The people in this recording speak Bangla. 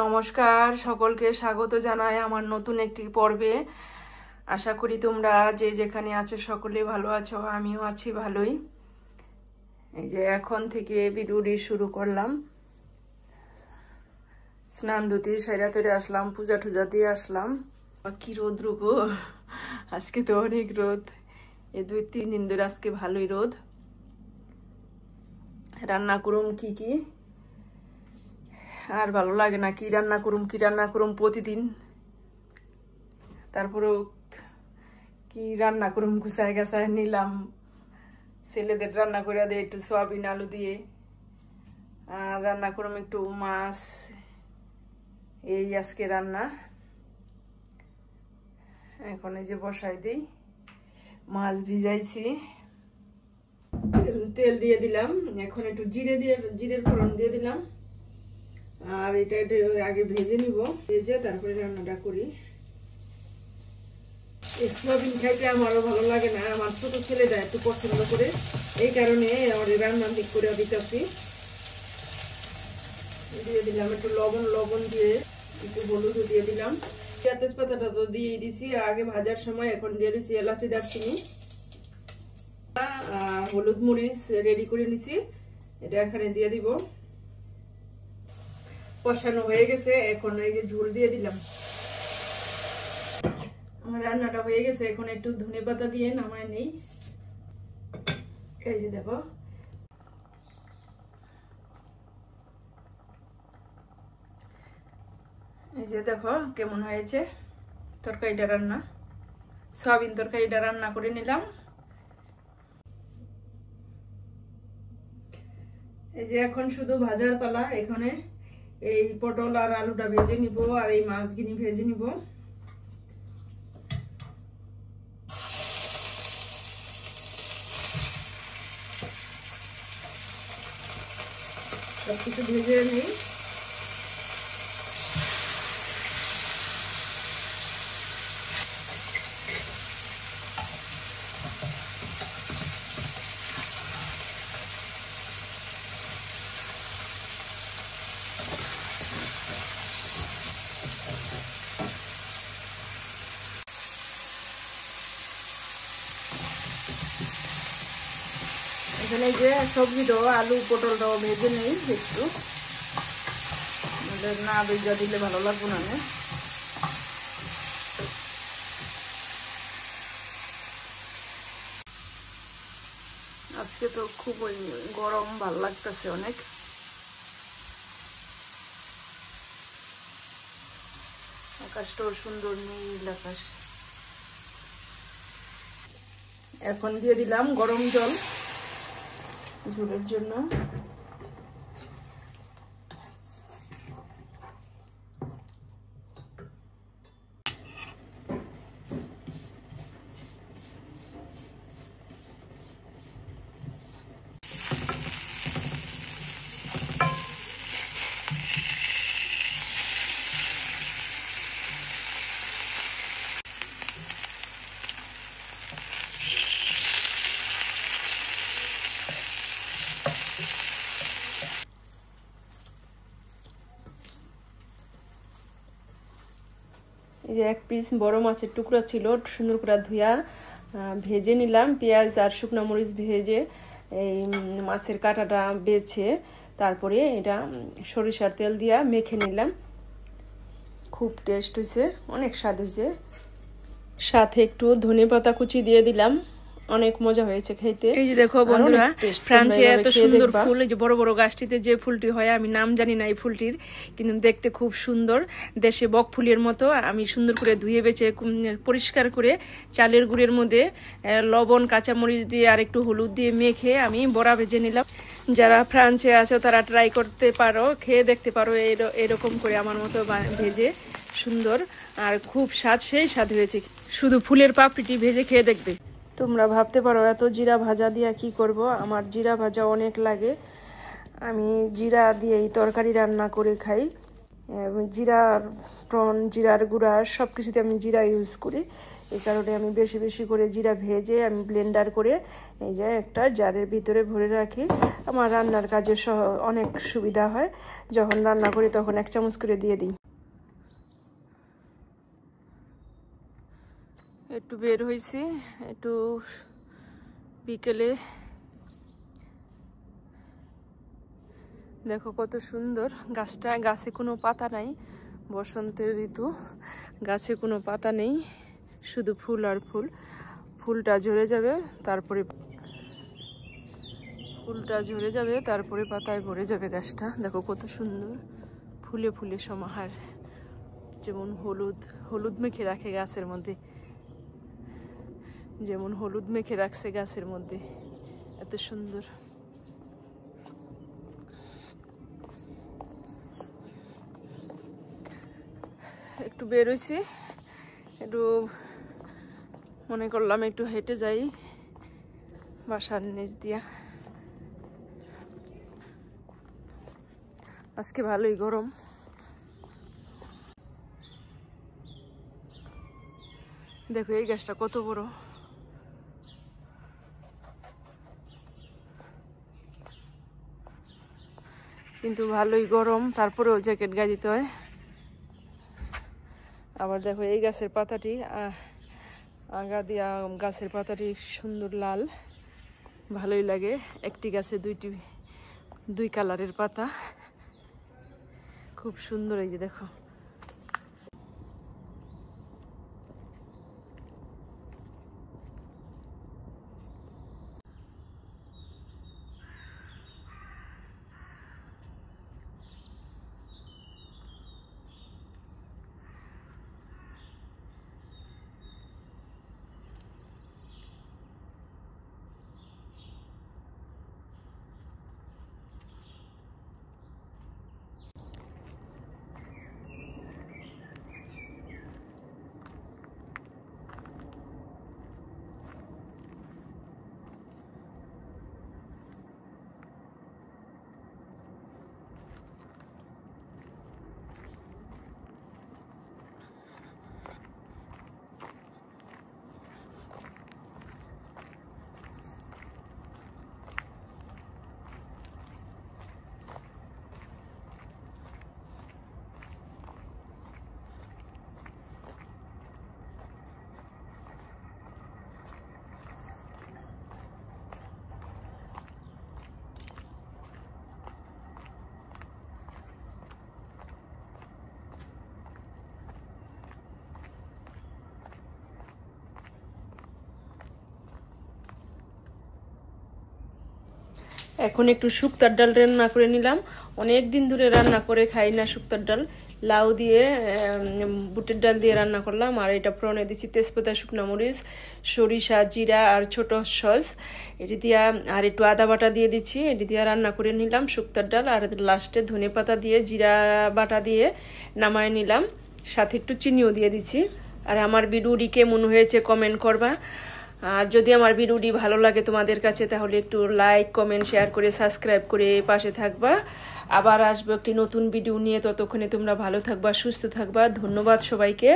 নমস্কার, সকলকে স্বাগত জানাই আমার নতুন একটি পর্বে। আশা করি তোমরা যে যেখানে আছো সকলে ভালো আছো, আমিও আছি ভালোই। এই যে এখন থেকে ভিডিওটি শুরু করলাম। স্নান ধুতে সাইরাতে আসলাম, পূজা টুজা দিয়ে আসলাম। কি রোদ রুগো, আজকে তো অনেক রোদ। এই 2-3 দিন ধরে আজকে ভালোই রোদ। রান্না করুম কি আর ভালো লাগে না, কি রান্না করুম প্রতিদিন। তারপরেও কি রান্না করুম গুছায় গাছায় নিলাম। ছেলেদের রান্না করে দিয়ে একটু সয়াবিন আলু দিয়ে, আর রান্না করুম একটু মাছ। এই আজকে রান্না। এখন এই যে বসাই দিই, মাছ ভিজাইছি, তেল দিয়ে দিলাম। এখন একটু জিরের ফোড়ন দিয়ে দিলাম। আর এটা আগে ভেজে নিব, ভেজে তারপরে রান্নাটা করি। সয়াবিন খাইতে আমারও ভালো লাগে না, আমার ছোট ছেলেটা একটু পছন্দ করে, এই কারণে আমার রান্না ঠিক করে দিতেছি। দিয়ে দিলাম একটু লবণ দিয়ে, একটু হলুদও দিয়ে দিলাম। তেজপাতাটা তো দিয়েই দিছি আগে ভাজার সময়। এখন দিয়ে দিচ্ছি এলাচি, দারচিনি, হলুদ মরিচ রেডি করে নিছি, এটা এখানে দিয়ে দিব। কষানো হয়ে গেছে, এখন এই যে ঝোল দিয়ে দিলাম। আমার রান্নাটা হয়ে গেছে, এখন একটু ধনেপাতা দিয়ে নামায় নেই। এই যে দেখো, এই যে দেখো কেমন হয়েছে তরকারিটা রান্না। সয়াবিন তরকারিটা রান্না করে নিলাম। এই যে এখন শুধু ভাজার পালা। এখানে এই পটল আর আলুটা ভেজে নিব, আর এই মাছগুলি ভেজে নিব। সবকিছু ভেজে নিই। এখানে যে সবজিটাও আলু পটলটাও ভেজে নেই একটু, না ভেজা দিলে ভালো লাগবে না। আজকে তো খুব গরম, ভালো লাগতেছে অনেক। আকাশটাও সুন্দর, নীল আকাশ। এখন দিয়ে দিলাম গরম জল ঝোলের জন্য। এই যে এক পিস বড় মাছের টুকরা ছিল, সুন্দর করে ধুয়া ভেজে নিলাম। পেঁয়াজ আর শুকনো মরিচ ভেজে এই মাছের কাঁটাটা বেছে তারপরে এটা সরিষার তেল দিয়া মেখে নিলাম। খুব টেস্ট হয়েছে, অনেক স্বাদ হয়েছে। সাথে একটু ধনেপাতা কুচি দিয়ে দিলাম, অনেক মজা হয়েছে খেতে। এই যে দেখো বন্ধুরা, ফ্রান্সে এত সুন্দর ফুল, এই যে বড় বড় গাছটিতে যে ফুলটি হয়, আমি নাম জানি না এই ফুলটির, কিন্তু দেখতে খুব সুন্দর, দেশে বক ফুলের মতো। আমি সুন্দর করে ধুয়ে বেছে পরিষ্কার করে চালের গুঁড়ের মধ্যে লবণ, কাঁচামরিচ দিয়ে আর একটু হলুদ দিয়ে মেখে আমি বড়া ভেজে নিলাম। যারা ফ্রান্সে আছো তারা ট্রাই করতে পারো, খেয়ে দেখতে পারো এরকম করে আমার মতো ভেজে। সুন্দর আর খুব স্বাদ, সেই স্বাদ হয়েছে। শুধু ফুলের পাপড়িটি ভেজে খেয়ে দেখবে। তোমরা ভাবতে পারো এত জিরা ভাজা দিয়া কি করব, আমার জিরা ভাজা অনেক লাগে। আমি জিরা দিয়েই তরকারি রান্না করে খাই। জিরার টন, জিরার গুঁড়া সব কিছুতে আমি জিরা ইউজ করি। এই কারণে আমি বেশি বেশি করে জিরা ভেজে আমি ব্লেন্ডার করে এই যে একটা জারের ভিতরে ভরে রাখি। আমার রান্নার কাজে অনেক সুবিধা হয়, যখন রান্না করি তখন 1 চামচ করে দিয়ে দিই। একটু বের হয়েছি, একটু বিকেলে। দেখো কত সুন্দর গাছটা, গাছে কোনো পাতা নাই, বসন্তের ঋতু, গাছে কোনো পাতা নেই, শুধু ফুল আর ফুল। ফুলটা ঝরে যাবে তারপরে পাতায় ভরে যাবে গাছটা। দেখো কত সুন্দর ফুলে ফুলে সমাহার, যেমন হলুদ মেখে রাখে গাছের মধ্যে, যেমন হলুদ মেখে রাখছে গাছের মধ্যে, এত সুন্দর। একটু বেরোইছি, একটু মনে করলাম একটু হেঁটে যাই বাসার নিচ দিয়া। আজকে ভালোই গরম। দেখো এই গাছটা কত বড়, কিন্তু ভালোই গরম, তারপরেও জ্যাকেট গায়ে দিতে হয়। আবার দেখো এই গাছের পাতাটি, আগা দিয়া গাছের পাতাটি সুন্দর লাল, ভালোই লাগে। একটি গাছে দুই কালারের পাতা, খুব সুন্দর। এই যে দেখো এখন একটু শুক্তার ডাল রান্না করে নিলাম। অনেক দিন ধরে রান্না করে খাই না শুক্তার ডাল, লাউ দিয়ে বুটের ডাল দিয়ে রান্না করলাম। আর এটা ফোড়নে দিচ্ছি তেজপাতা, শুকনো মরিচ, সরিষা, জিরা আর ছোট সস, এটি দিয়া আর একটু আদা বাটা দিয়ে দিচ্ছি। এটি দিয়ে রান্না করে নিলাম শুক্তার ডাল। আর লাস্টে ধনে পাতা দিয়ে জিরা বাটা দিয়ে নামায় নিলাম, সাথে একটু চিনিও দিয়ে দিচ্ছি। আর আমার ভিডিওটি কেমন হয়েছে কমেন্ট করবা। আর যদি আমার ভিডিওটি ভালো লাগে তোমাদের কাছে, তাহলে একটু লাইক, কমেন্ট, শেয়ার করে সাবস্ক্রাইব করে পাশে থাকবা। আবার আসবো একটি নতুন ভিডিও নিয়ে, ততক্ষণে তোমরা ভালো থাকবা, সুস্থ থাকবা। ধন্যবাদ সবাইকে।